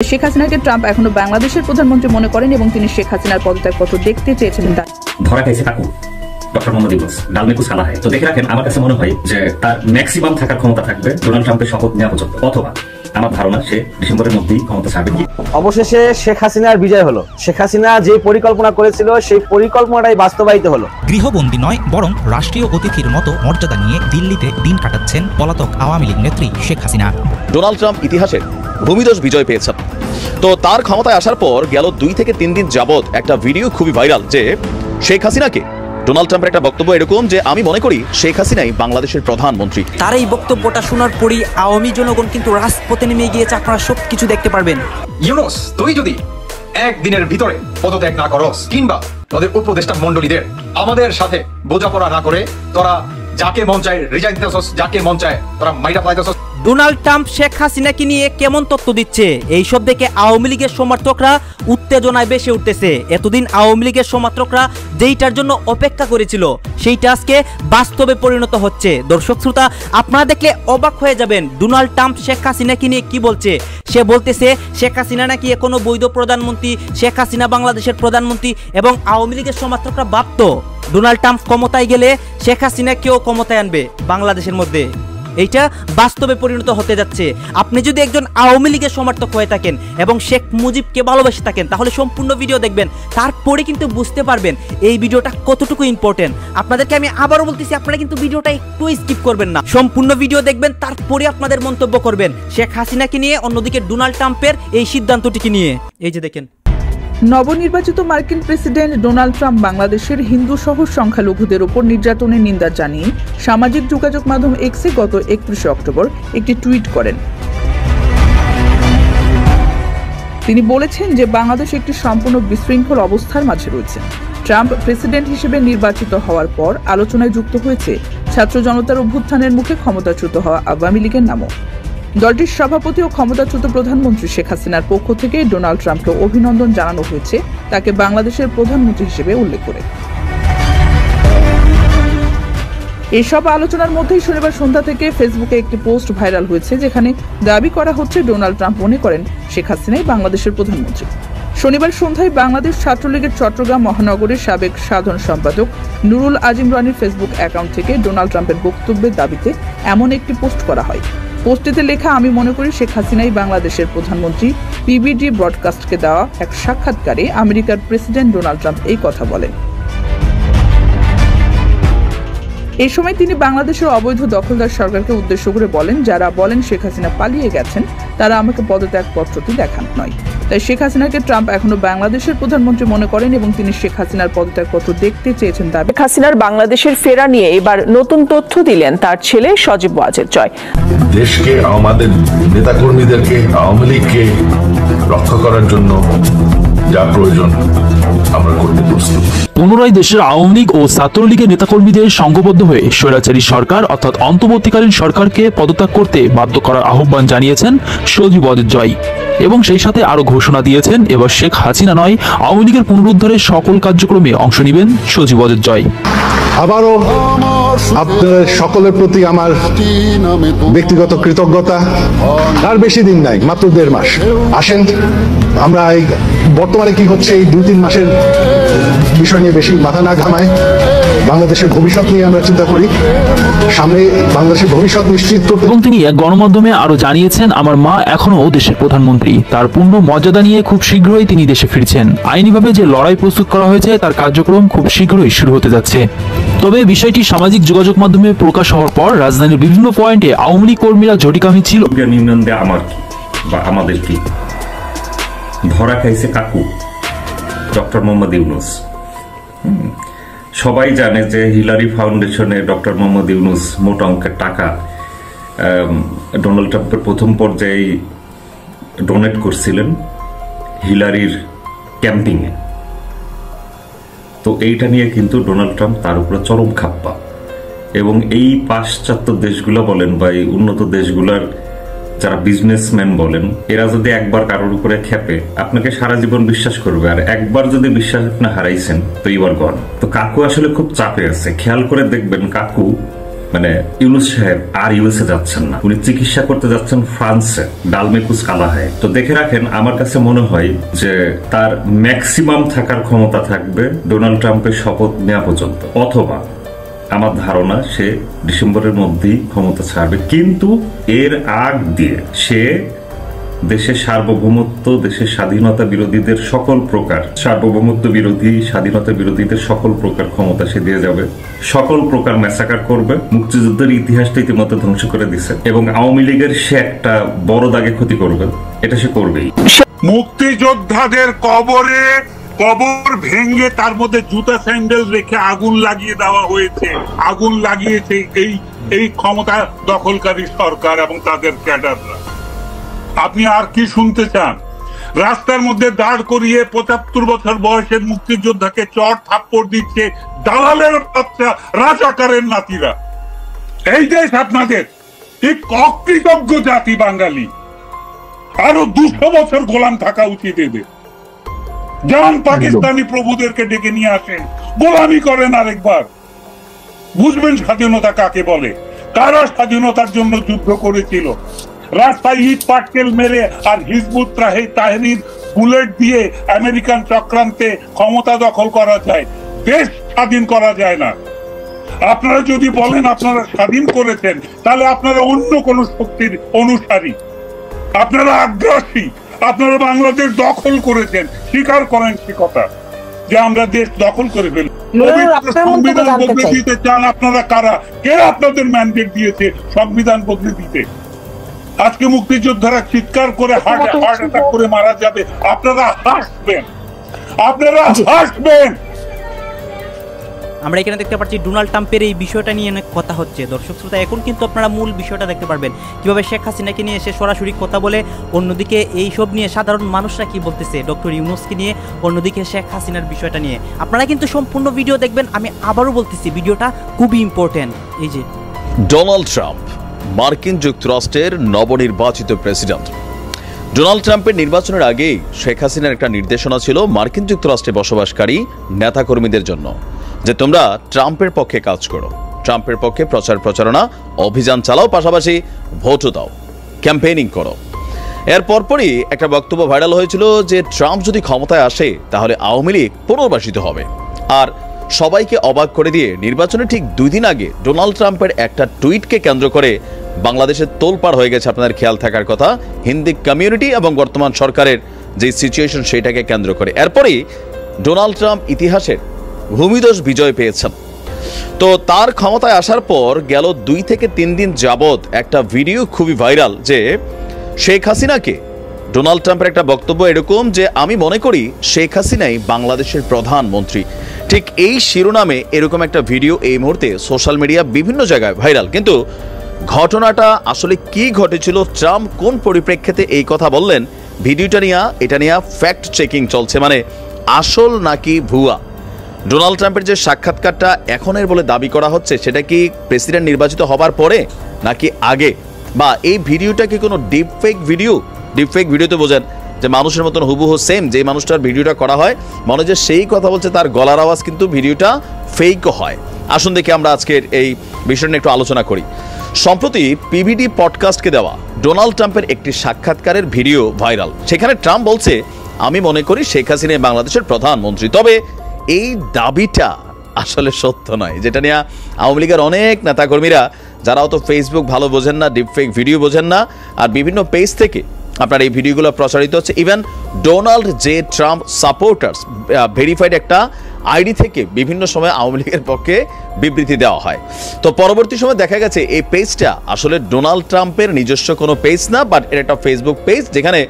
শেখ হাসিনাকে ট্রাম্প এখনো বাংলাদেশের প্রধানমন্ত্রী মনে করেন এবং তিনি শেখ হাসিনার পদত্যাগপত্র দেখতে চেয়েছেন। ধরা খাইছে কাকু ডক্টর মোহাম্মদ ইউনূস ডালমেকুস খালা হয়। তো দেখে রাখেন, আমার কাছে মনে হয় যে তার ম্যাক্সিমাম থাকার ক্ষমতা থাকবে ডোনাল্ড ট্রাম্পের শপথ নেওয়া পর্যন্ত, অথবা আমার ধারণা সে ডিসেম্বরের মধ্যেই ক্ষমতা ছাড়বে। অবশেষে শেখ হাসিনার বিজয় হলো। শেখ হাসিনা যে পরিকল্পনা করেছিল সেই পরিকল্পনাটাই বাস্তবায়িত হলো। গৃহবন্দী নয়, বরং রাষ্ট্রীয় অতিথির মতো মর্যাদা নিয়ে দিল্লিতে দিন কাটাচ্ছেন পলাতক আওয়ামী লীগ নেত্রী শেখ হাসিনা। ডোনাল্ড ট্রাম্প ইতিহাসের ভূমিধস বিজয় পেয়েছেন। তো তার ক্ষমতায় আসার পর গেল 2 থেকে 3 দিন যাবৎ একটা ভিডিও খুবই ভাইরাল, যে শেখ হাসিনাকে ডোনাল্ড ট্রাম্পের একটা বক্তব্য এরকম যে আমি মনে করি শেখ হাসিনাই বাংলাদেশের প্রধানমন্ত্রী। তার এই বক্তব্যটা শোনার পরই আওয়ামী জনগণ কিন্তু রাজপথে নেমে গিয়েছে, আপনারা সবকিছু দেখতে পারবেন। ইউনূস, তুই যদি একদিনের ভিতরে পদত্যাগ না করস, কিংবা তোদের উপদেষ্টা মন্ডলীদের আমাদের সাথে বোঝাপড়া না করে তোরা যাকে মন চায় রিজাইন দিতেছস, যাকে মন চায় তোরা মাইরা পাইতেছস। ডোনাল্ড ট্রাম্প শেখ হাসিনাকে নিয়ে কেমন তথ্য দিচ্ছে, এইসব দেখে আওয়ামী লীগের সমর্থকরা উত্তেজনায় বেশে উঠতেছে। এতদিন আওয়ামী লীগের সমর্থকরা যেইটার জন্য অপেক্ষা করেছিল সেইটা আজকে বাস্তবে পরিণত হচ্ছে। দর্শক শ্রোতা, আপনারা দেখলে অবাক হয়ে যাবেন ডোনাল্ড ট্রাম্প শেখ হাসিনাকে নিয়ে কি বলছে। সে বলতেছে শেখ হাসিনা নাকি এখনো বৈধ প্রধানমন্ত্রী, শেখ হাসিনা বাংলাদেশের প্রধানমন্ত্রী, এবং আওয়ামী লীগের সমর্থকরা ভাবত ডোনাল্ড ট্রাম্প ক্ষমতায় গেলে শেখ হাসিনাকেও ক্ষমতায় আনবে বাংলাদেশের মধ্যে। এইটা বাস্তবে পরিণত হতে যাচ্ছে। আপনি যদি একজন আওয়ামী লীগের সমর্থক হয়ে থাকেন এবং শেখ মুজিবকে ভালোবেসে থাকেন, তাহলে সম্পূর্ণ ভিডিও দেখবেন, তারপরে কিন্তু বুঝতে পারবেন এই ভিডিওটা কতটুকু ইম্পর্টেন্ট। আপনাদেরকে আমি আবারও বলতেছি, আপনারা কিন্তু ভিডিওটা একটু স্কিপ করবেন না, সম্পূর্ণ ভিডিও দেখবেন, তারপরে আপনাদের মন্তব্য করবেন শেখ হাসিনাকে নিয়ে, অন্যদিকে ডোনাল্ড ট্রাম্পের এই সিদ্ধান্তটিকে নিয়ে। এই যে দেখেন, নবনির্বাচিত মার্কিন প্রেসিডেন্ট ডোনাল্ড ট্রাম্প বাংলাদেশের হিন্দু সহ সংখ্যালঘুদের উপর নির্যাতনের নিন্দা জানিয়ে সামাজিক যোগাযোগ মাধ্যম এক্সে গত 31 অক্টোবর একটি টুইট করেন। তিনি বলেছেন যে বাংলাদেশ একটি সম্পূর্ণ বিশৃঙ্খল অবস্থার মাঝে রয়েছে। ট্রাম্প প্রেসিডেন্ট হিসেবে নির্বাচিত হওয়ার পর আলোচনায় যুক্ত হয়েছে ছাত্র জনতার অভ্যুত্থানের মুখে ক্ষমতাচ্যুত হওয়া আওয়ামী লীগের নামও। দলটির সভাপতি ও ক্ষমতাচ্যুত প্রধানমন্ত্রী শেখ হাসিনার পক্ষ থেকে ডোনাল্ড ট্রাম্পকে অভিনন্দন জানানো হয়েছে, তাকে বাংলাদেশের প্রধানমন্ত্রী হিসেবে উল্লেখ করে। এসব আলোচনার মধ্যেই শনিবার সন্ধ্যা থেকে ফেসবুকে একটি পোস্ট ভাইরাল হয়েছে, যেখানে দাবি করা হচ্ছে ডোনাল্ড ট্রাম্প মনে করেন শেখ হাসিনাই বাংলাদেশের প্রধানমন্ত্রী। শনিবার সন্ধ্যায় বাংলাদেশ ছাত্রলীগের চট্টগ্রাম মহানগরের সাবেক সাধারণ সম্পাদক নুরুল আজিম রানীর ফেসবুক অ্যাকাউন্ট থেকে ডোনাল্ড ট্রাম্পের বক্তব্যের দাবিতে এমন একটি পোস্ট করা হয়। পোস্টটিতে লেখা, আমি মনে করি শেখ হাসিনাই বাংলাদেশের প্রধানমন্ত্রী। পিবিডি ব্রডকাস্টকে দেওয়া এক সাক্ষাৎকারে আমেরিকার প্রেসিডেন্ট ডোনাল্ড ট্রাম্প এই কথা বলেন। এই সময় তিনি বাংলাদেশের অবৈধ দখলদার সরকারকে উদ্দেশ্য করে বলেন, যারা বলেন শেখ হাসিনা পালিয়ে গেছেন তারা আমাকে পদত্যাগপত্রটি দেখান নয়। তাই শেখ হাসিনাকে ট্রাম্প এখনো বাংলাদেশের প্রধানমন্ত্রী মনে করেন এবং তিনি শেখ হাসিনার পদত্যাগপত্র দেখতে চেয়েছেন দাবি। শেখ হাসিনার বাংলাদেশের ফেরা নিয়ে এবার নতুন তথ্য দিলেন তার ছেলে সজীব ওয়াজেদ জয়। দেশকে, আমাদের নেতাকর্মীদেরকে, আওয়ামী লীগকে রক্ষা করার জন্য যা প্রয়োজন আমরা করতে প্রস্তুত। পুনরায় দেশের আওয়ামী লীগ ও ছাত্রলীগের নেতাকর্মীদের সংঘবদ্ধ হয়ে স্বৈরাচারী সরকার অর্থাৎ অন্তর্বর্তীকালীন সরকারকে পদত্যাগ করতে বাধ্য করার আহ্বান জানিয়েছেন সজীব ওয়াজেদ জয়, এবং সেই সাথে আরো ঘোষণা দিয়েছেন এবার শেখ হাসিনা নয়, আওয়ামী লীগের পুনরুদ্ধারের সকল কার্যক্রমে অংশ নেবেন সজীব ওয়াজেদ জয়। আবারও আপনাদের সকলের প্রতি আমার ব্যক্তিগত কৃতজ্ঞতা। আর বেশি দিন নাই, মাত্র 1.5 মাস। আসেন আমরা এই বর্তমানে কি হচ্ছে এই 2-3 মাসের বিষয় নিয়ে বেশি মাথা না ঘামায়, বাংলাদেশের ভবিষ্যৎ নিয়ে আমরা চিন্তা করি, সামনে বাংলাদেশের ভবিষ্যৎ নিশ্চিত করতে। এবং তিনি এক গণমাধ্যমে আরো জানিয়েছেন, আমার মা এখনো দেশের প্রধানমন্ত্রী, তার পূর্ণ মর্যাদা নিয়ে খুব শীঘ্রই তিনি দেশে ফিরছেন। আইনিভাবে যে লড়াই প্রস্তুত করা হয়েছে তার কার্যক্রম খুব শীঘ্রই শুরু হতে যাচ্ছে। তবে বিষয়টি সামাজিক যোগাযোগ মাধ্যমে প্রকাশ হওয়ার পর রাজধানীর বিভিন্ন পয়েন্টে আওয়ামী লীগ কর্মীরা ঝটিকা মিছিল। ইউনিয়ন দেয়া আমার কি বা আমাদের কি? ধরা খাইছে কাকু ডক্টর মোহাম্মদ ইউনূস। সবাই জানে যে হিলারি ফাউন্ডেশনে ডক্টর মোহাম্মদ ইউনূস মোটা অঙ্কের টাকা ডোনাল্ড ট্রাম্পের প্রথম পর্যায়ে ডোনেট করছিলেন হিলারির ক্যাম্পিংয়ে। তো এইটা নিয়ে কিন্তু ডোনাল্ড ট্রাম্প তার উপরে চরম খাপ্পা, এবং এই পাশ্চাত্য দেশগুলো বলেন বা এই উন্নত দেশগুলোর যারা বিজনেসম্যান বলেন, এরা যদি একবার কারোর উপরে খেপে আপনাকে সারা জীবন বিশ্বাস করবে, আর একবার যদি বিশ্বাস আপনি হারাইছেন তো এবার গন। তো কাকু আসলে খুব চাপে আছে। খেয়াল করে দেখবেন কাকু মানে ইউনুস সাহেব আর ইউএসএ যাচ্ছেন না, উনি চিকিৎসা করতে যাচ্ছেন ফ্রান্সে, ডালমেকুস কালাহায়। তো দেখে রাখেন, আমার কাছে মনে হয় যে তার ম্যাক্সিমাম থাকার ক্ষমতা থাকবে ডোনাল্ড ট্রাম্পের শপথ নেওয়া পর্যন্ত, অথবা আমার ধারণা সে ডিসেম্বরের মধ্যেই ক্ষমতা ছাড়বে। কিন্তু এর আগ দিয়ে সে দেশের সার্বভৌমত্ব, দেশের স্বাধীনতা বিরোধীদের সকল প্রকার, সার্বভৌমত্ব বিরোধী, স্বাধীনতা বিরোধীদের সকল প্রকার ক্ষমতা সে দিয়ে যাবে, সকল প্রকার ম্যাসাকার করবে। মুক্তিযুদ্ধের ইতিহাসটা ইতিমধ্যে ধ্বংস করে দিছে এবং আওয়ামী লীগের সে একটা বড় দাগে ক্ষতি করবে, এটা সে করবেই। মুক্তিযোদ্ধাদের কবর ভেঙে তার মধ্যে জুতা স্যান্ডেল রেখে আগুন লাগিয়ে দেওয়া হয়েছে, আগুন লাগিয়েছে এই ক্ষমতা দখলকারী সরকার এবং তাদের ক্যাডাররা। আপনি আর কি শুনতে চান? রাস্তার মধ্যে দাঁড় করিয়ে ৭৫ বছর বয়সের মুক্তিযোদ্ধাকে চড় থাপ্পড় দিচ্ছে দালালের বাচ্চা, রাজাকারের নাতিরা। এই দেশ আপনাদের, এই অকৃতজ্ঞ জাতি বাঙালি। আরো ২০০ বছর গোলাম থাকা উচিত এদের। যান পাকিস্তানি প্রভুদেরকে ডেকে নিয়ে আসেন, গোলামি করেন আরেকবার, বুঝবেন স্বাধীনতা কাকে বলে, কারা স্বাধীনতার জন্য যুদ্ধ করেছিল। রাস্তায় ইট পাটকেল মেরে আর হিজবুত তাহরির বুলেট দিয়ে আমেরিকান চক্রান্তে ক্ষমতা দখল করা যায়, দেশ স্বাধীন করা যায় না। আপনারা যদি বলেন আপনারা স্বাধীন করেছেন, তাহলে আপনারা অন্য কোন শক্তির অনুসারী, আপনারা আগ্রাসী, আপনারা বাংলাদেশ দখল করেছেন, স্বীকার করেন সে কথা যে আমরা দেশ দখল করে ফেলি। সংবিধান বদলে দিতে চান আপনারা কারা? কে আপনাদের ম্যান্ডেট দিয়েছে সংবিধান বদলে দিতে? আজকে মুক্তিযোদ্ধারা চিৎকার করে হার্ট অ্যাটাক করে মারা যাবে, আপনারা হাসবেন, আপনারা হাসবেন। আমরা এখানে দেখতে পাচ্ছি ডোনাল্ড ট্রাম্পের এই বিষয়টা নিয়ে অনেক কথা হচ্ছে। দর্শক শ্রোতা, এখন কিন্তু আপনারা মূল বিষয়টা দেখতে পারবেন, কিভাবে শেখ হাসিনাকে নিয়ে এসে সরাসরি কথা বলে, অন্যদিকে এই সব নিয়ে সাধারণ মানুষরা কি বলতেছে ডক্টর ইউনূসকে নিয়ে, অন্যদিকে শেখ হাসিনার বিষয়টা নিয়ে। আপনারা কিন্তু সম্পূর্ণ ভিডিও দেখবেন, আমি আবারও বলতেছি ভিডিওটা খুবই ইম্পর্টেন্ট। এই যে ডোনাল্ড ট্রাম্প মার্কিন যুক্তরাষ্ট্রের নবনির্বাচিত প্রেসিডেন্ট। ডোনাল্ড ট্রাম্পের নির্বাচনের আগেই শেখ হাসিনার একটা নির্দেশনা ছিল মার্কিন যুক্তরাষ্ট্রে বসবাসকারী নেতাকর্মীদের জন্য যে তোমরা ট্রাম্পের পক্ষে কাজ করো, ট্রাম্পের পক্ষে প্রচার প্রচারণা অভিযান চালাও, পাশাপাশি ভোটও দাও, ক্যাম্পেইনিং করো। এর পরপরই একটা বক্তব্য ভাইরাল হয়েছিল যে ট্রাম্প যদি ক্ষমতায় আসে তাহলে আওয়ামী লীগ পুনর্বাসিত হবে। আর সবাইকে অবাক করে দিয়ে নির্বাচনের ঠিক 2 দিন আগে ডোনাল্ড ট্রাম্পের একটা টুইটকে কেন্দ্র করে বাংলাদেশের তোলপাড় হয়ে গেছে। আপনাদের খেয়াল থাকার কথা, হিন্দি কমিউনিটি এবং বর্তমান সরকারের যে সিচুয়েশন সেটাকে কেন্দ্র করে। এরপরই ডোনাল্ড ট্রাম্প ইতিহাসের ভূমিধস বিজয় পেয়েছেন। তো তার ক্ষমতায় আসার পর গেল 2 থেকে 3 দিন যাবৎ একটা ভিডিও খুবই ভাইরাল যে শেখ হাসিনাকে, ডোনাল্ড ট্রাম্পের একটা বক্তব্য এরকম যে আমি মনে করি শেখ হাসিনাই বাংলাদেশের প্রধানমন্ত্রী। ঠিক এই শিরোনামে এরকম একটা ভিডিও এই মুহূর্তে সোশ্যাল মিডিয়া বিভিন্ন জায়গায় ভাইরাল। কিন্তু ঘটনাটা আসলে কি ঘটেছিল, ট্রাম্প কোন পরিপ্রেক্ষিতে এই কথা বললেন, ভিডিওটা নিয়ে এটা নিয়ে ফ্যাক্ট চেকিং চলছে, মানে আসল নাকি ভুয়া। ডোনাল্ড ট্রাম্পের যে সাক্ষাৎকারটা এখনের বলে দাবি করা হচ্ছে সেটা কি প্রেসিডেন্ট নির্বাচিত হবার পরে নাকি আগে, বা এই ভিডিওটা কি কোনো deep fake video? Deep fake ভিডিওতে বোঝেন যে মানুষের মতন হুবহু সেম যে মানুষটার ভিডিওটা করা হয় মনে যে সেই কথা বলছে, তার গলার আওয়াজ কিন্তু ভিডিওটা ফেকও হয়। আসুন দেখি আমরা আজকের এই বিষয় নিয়ে একটু আলোচনা করি। সম্প্রতি পিবিডি পডকাস্টকে দেওয়া ডোনাল্ড ট্রাম্পের একটি সাক্ষাৎকারের ভিডিও ভাইরাল। সেখানে ট্রাম্প বলছে আমি মনে করি শেখ হাসিনা বাংলাদেশের প্রধানমন্ত্রী। তবে এই দাবিটা আসলে সত্য নয়, যেটা নিয়ে আওয়ামী লীগের অনেক নেতাকর্মীরা যারা অত ফেসবুক ভালো বোঝেন না, ডিপফেক ভিডিও বোঝেন না, আর বিভিন্ন পেজ থেকে আপনার এই ভিডিওগুলো প্রচারিত হচ্ছে। Even Donald J Trump supporters verified একটা আইডি থেকে বিভিন্ন সময় আওয়ামী লীগের পক্ষে বিবৃতি দেওয়া হয়। তো পরবর্তী সময় দেখা গেছে এই পেজটা আসলে ডোনাল্ড ট্রাম্পের নিজস্ব কোনো পেজ না, বাট এটা একটা ফেসবুক পেজ যেখানে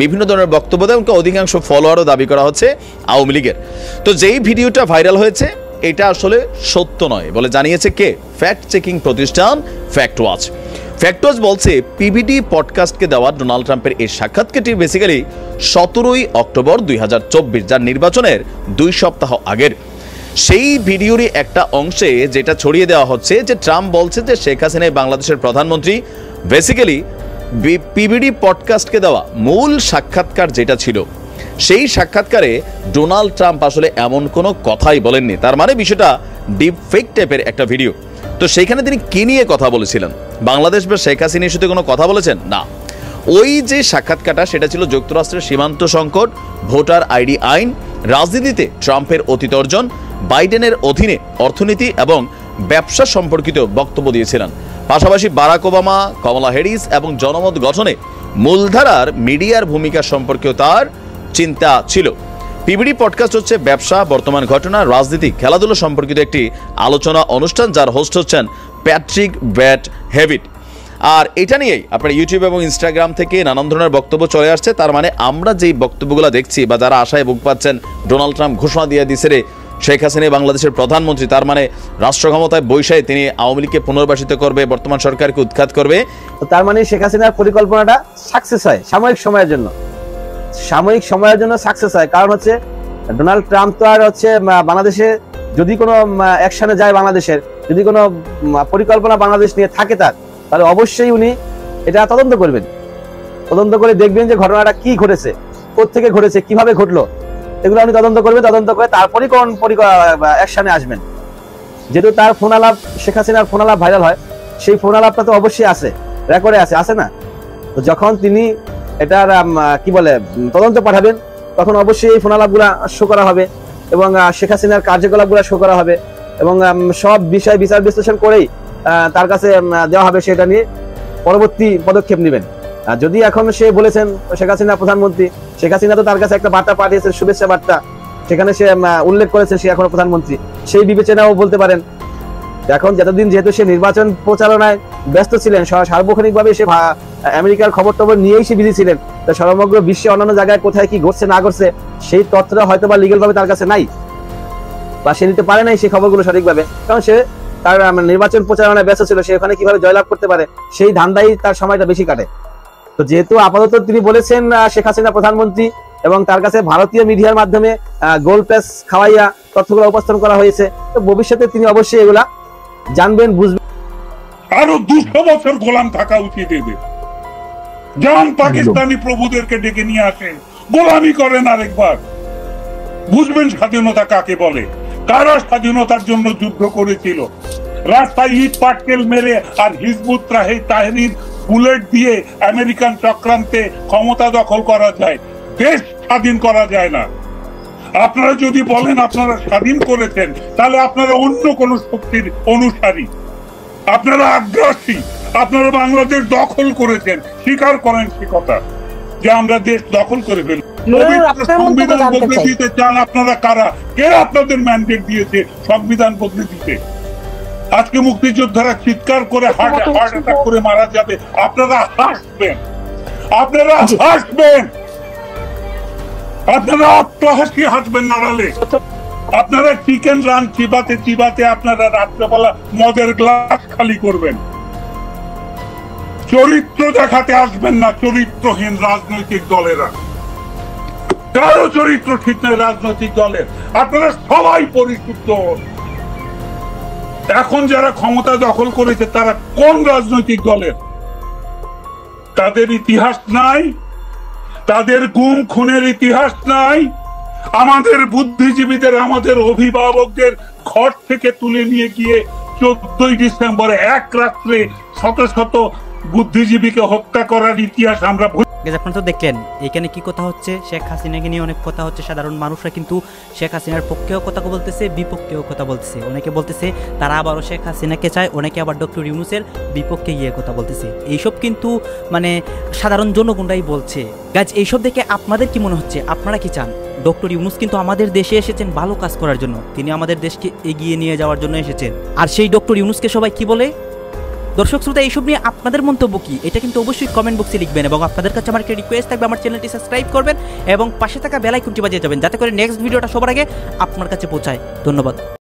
বিভিন্ন ধরনের বক্তব্য দেয়, এবং অধিকাংশ ফলোয়ারও দাবি করা হচ্ছে আওয়ামী লীগের। তো যেই ভিডিওটা ভাইরাল হয়েছে এটা আসলে সত্য নয় বলে জানিয়েছে কে? ফ্যাক্ট চেকিং প্রতিষ্ঠান ফ্যাক্ট ওয়াচ। ফ্যাক্ট ওয়াচ বলছে পিবিডি পডকাস্টকে দেওয়া ডোনাল্ড ট্রাম্পের এই সাক্ষাৎকারটি বেসিক্যালি 17ই অক্টোবর 2024, যার নির্বাচনের 2 সপ্তাহ আগের। সেই ভিডিওরই একটা অংশে যেটা ছড়িয়ে দেওয়া হচ্ছে যে ট্রাম্প বলছে যে শেখ হাসিনা বাংলাদেশের প্রধানমন্ত্রী। বেসিক্যালি পিবিডি পডকাস্টকে দেওয়া মূল সাক্ষাৎকার যেটা ছিল সেই সাক্ষাৎকারে ডোনাল্ড ট্রাম্প আসলে এমন কোনো কথাই বলেননি। তার মানে বিষয়টা ডিপ ফেক টাইপের একটা ভিডিও। তো সেইখানে তিনি কি নিয়ে কথা বলেছিলেন? বাংলাদেশ বা শেখ হাসিনা ইস্যুতে কোনো কথা বলেছেন না। ওই যে সাক্ষাৎকারটা সেটা ছিল যুক্তরাষ্ট্রের সীমান্ত সংকট, ভোটার আইডি আইন, রাজনীতিতে ট্রাম্পের অতীত অর্জন, বাইডেনের অধীনে অর্থনীতি এবং ব্যবসা সম্পর্কিত বক্তব্য দিয়েছিলেন। পাশাপাশি বারাক ওবামা, কমলা হ্যারিস এবং জনমত গঠনে মূলধারার মিডিয়ার ভূমিকা সম্পর্কেও তার চিন্তা ছিল। পিবিডি পডকাস্ট হচ্ছে ব্যবসা, বর্তমান ঘটনা, রাজনীতি, খেলাধুলা সম্পর্কিত একটি আলোচনা অনুষ্ঠান, যার হোস্ট হচ্ছেন প্যাট্রিক ব্র্যাড হেভিট। আর এটা নিয়েই আপনার ইউটিউব এবং ইনস্টাগ্রাম থেকে নানান ধরনের বক্তব্য চলে আসছে। তার মানে আমরা যেই বক্তব্যগুলো দেখছি বা যারা আশায় বুক পাচ্ছেন ডোনাল্ড ট্রাম্প ঘোষণা দিয়ে দিছে রে শেখ হাসিনা বাংলাদেশের প্রধানমন্ত্রী, তার মানে রাষ্ট্র ক্ষমতায় বৈশায় তিনি আওয়ামী লীগকে পুনর্বাসিত করবে, বর্তমান সরকারকে উৎখাত করবে। তার মানে শেখ হাসিনার পরিকল্পনাটা সাকসেস হয় সাময়িক সময়ের জন্য সাকসেস হয়। কারণ হচ্ছে ডোনাল্ড ট্রাম্প তো আর হচ্ছে বাংলাদেশে যদি কোনো অ্যাকশনে যায়, বাংলাদেশের যদি কোনো পরিকল্পনা বাংলাদেশ নিয়ে থাকে তাহলে অবশ্যই উনি এটা তদন্ত করবেন। তদন্ত করে দেখবেন যে ঘটনাটা কি ঘটেছে, কোত্থেকে ঘটেছে, কিভাবে ঘটলো, এগুলো উনি তদন্ত করবেন। তদন্ত করে তারপরই কোন অ্যাকশনে আসবেন। যেহেতু তার ফোন আলাপ, শেখ হাসিনার ফোন আলাপ ভাইরাল হয়, সেই ফোন আলাপটা তো অবশ্যই আছে, রেকর্ডে আছে না? তো যখন তিনি এটার কি বলে তদন্ত পাঠাবেন, তখন অবশ্যই এই ফোন আলাপগুলা শো করা হবে এবং শেখ হাসিনার কার্যকলাপগুলা শো করা হবে এবং সব বিষয় বিচার বিশ্লেষণ করেই তার কাছে দেওয়া হবে, সেটা নিয়ে পরবর্তী পদক্ষেপ নেবেন। যদি এখন সে বলেছেন শেখ হাসিনা প্রধানমন্ত্রী, শেখ হাসিনা তো তার কাছে একটা বার্তা পাঠিয়েছেন, শুভেচ্ছা বার্তা, সেখানে সে উল্লেখ করেছেন সে এখনো প্রধানমন্ত্রী, সেই বিবেচনাও বলতে পারেন। এখন যতদিন যেহেতু সে নির্বাচন প্রচারণায় ব্যস্ত ছিলেন, সার্বক্ষণিকভাবে সে আমেরিকার খবর টবর নিয়েই সে বিজি ছিলেন, তো সমগ্র বিশ্বে অন্যান্য জায়গায় কোথায় কি ঘটছে না ঘটছে সেই তথ্যটা হয়তো বা লিগ্যাল ভাবে তার কাছে নাই, বা সে নিতে পারে নাই সেই খবরগুলো সঠিকভাবে, কারণ সে তার নির্বাচন প্রচারণায় ব্যস্ত ছিল। সে ওখানে কিভাবে জয়লাভ করতে পারে সেই ধান্দাই তার সময়টা বেশি কাটে। তো যেহেতু আপাতত তিনি বলেছেন শেখ হাসিনা প্রধানমন্ত্রী এবং তার কাছে ভারতীয় মিডিয়ার মাধ্যমে গোল্ড প্লেস খাওয়াইয়া তথ্যগুলো উপস্থাপন করা হয়েছে, তো ভবিষ্যতে তিনি অবশ্যই এগুলা জানবেন, বুঝবেন। আরো 200 বছর গোলাম থাকা উচিত এদের। যান পাকিস্তানি প্রভুদেরকে ডেকে নিয়ে আসেন, গোলামি করেন আরেকবার, বুঝবেন স্বাধীনতা কাকে বলে, কারা স্বাধীনতার জন্য যুদ্ধ করেছিল। রাস্তায় ইট পাটকেল মেরে আর হিজবুত তাহরির বুলেট দিয়ে আমেরিকান চক্রান্তে ক্ষমতা দখল করা যায়, দেশ স্বাধীন করা যায় না। আপনারা যদি বলেন আপনারা স্বাধীন করেছেন, তাহলে আপনারা অন্য কোন শক্তির অনুসারী, আপনারা আগ্রাসী, আপনারা বাংলাদেশ দখল করেছেন, স্বীকার করেন সে কথা যে আমরা দেশ দখল করে ফেলি। সংবিধান বদলে দিতে চান আপনারা কারা? কে আপনাদের ম্যান্ডেট দিয়েছে সংবিধান বদলে দিতে? আজকে মুক্তিযোদ্ধারা চিৎকার করে হার্ট অ্যাটাক করে মারা যাবে, আপনারা হাসবেন, আপনারা হাসবেন, আপনারা অট্টহাসি হাসবেন নাড়ালে। আপনারা চিকেন রান চিবাতে চিবাতে আপনারা রাত্রেবেলা মদের গ্লাস খালি করবেন। চরিত্র দেখাতে আসবেন না চরিত্রহীন রাজনৈতিক দলেরা, কারো চরিত্র ঠিক নয় রাজনৈতিক দলের। আপনারা সবাই পরিশুদ্ধ। এখন যারা ক্ষমতা দখল করেছে তারা কোন রাজনৈতিক দলের? তাদের ইতিহাস নাই, তাদের গুম খুনের ইতিহাস নাই। আমাদের বুদ্ধিজীবীদের, আমাদের অভিভাবকদের ঘর থেকে তুলে নিয়ে গিয়ে 14ই ডিসেম্বরে এক রাত্রে শত শত বুদ্ধিজীবীকে হত্যা করার ইতিহাস আমরা। আপনারা তো দেখলেন এখানে কি কথা হচ্ছে, শেখ হাসিনাকে নিয়ে অনেক কথা হচ্ছে। সাধারণ মানুষরা কিন্তু শেখ হাসিনার পক্ষেও কথা বলতেছে, বিপক্ষেও কথা বলতেছে। অনেকে বলতেছে তারা আবারও শেখ হাসিনাকে চায়, অনেকে আবার ডক্টর ইউনূসের বিপক্ষে গিয়ে কথা বলতেছে। এইসব কিন্তু মানে সাধারণ জনগণরাই বলছে। গাইজ এইসব দেখে আপনাদের কি মনে হচ্ছে? আপনারা কি চান? ডক্টর ইউনূস কিন্তু আমাদের দেশে এসেছেন ভালো কাজ করার জন্য, তিনি আমাদের দেশকে এগিয়ে নিয়ে যাওয়ার জন্য এসেছেন। আর সেই ডক্টর ইউনূসকে সবাই কি বলে? দর্শক শ্রোতা, এইসব নিয়ে আপনাদের মন্তব্য কি, এটা কিন্তু অবশ্যই কমেন্ট বক্সে লিখবেন। এবং আপনাদের কাছে আমার একটা রিকোয়েস্ট থাকবে, আমার চ্যানেলটি সাবস্ক্রাইব করবেন এবং পাশে থাকা বেল আইকনটি বাজিয়ে যাবেন, যাতে করে নেক্সট ভিডিওটা সবার আগে আপনার কাছে পৌঁছায়। ধন্যবাদ।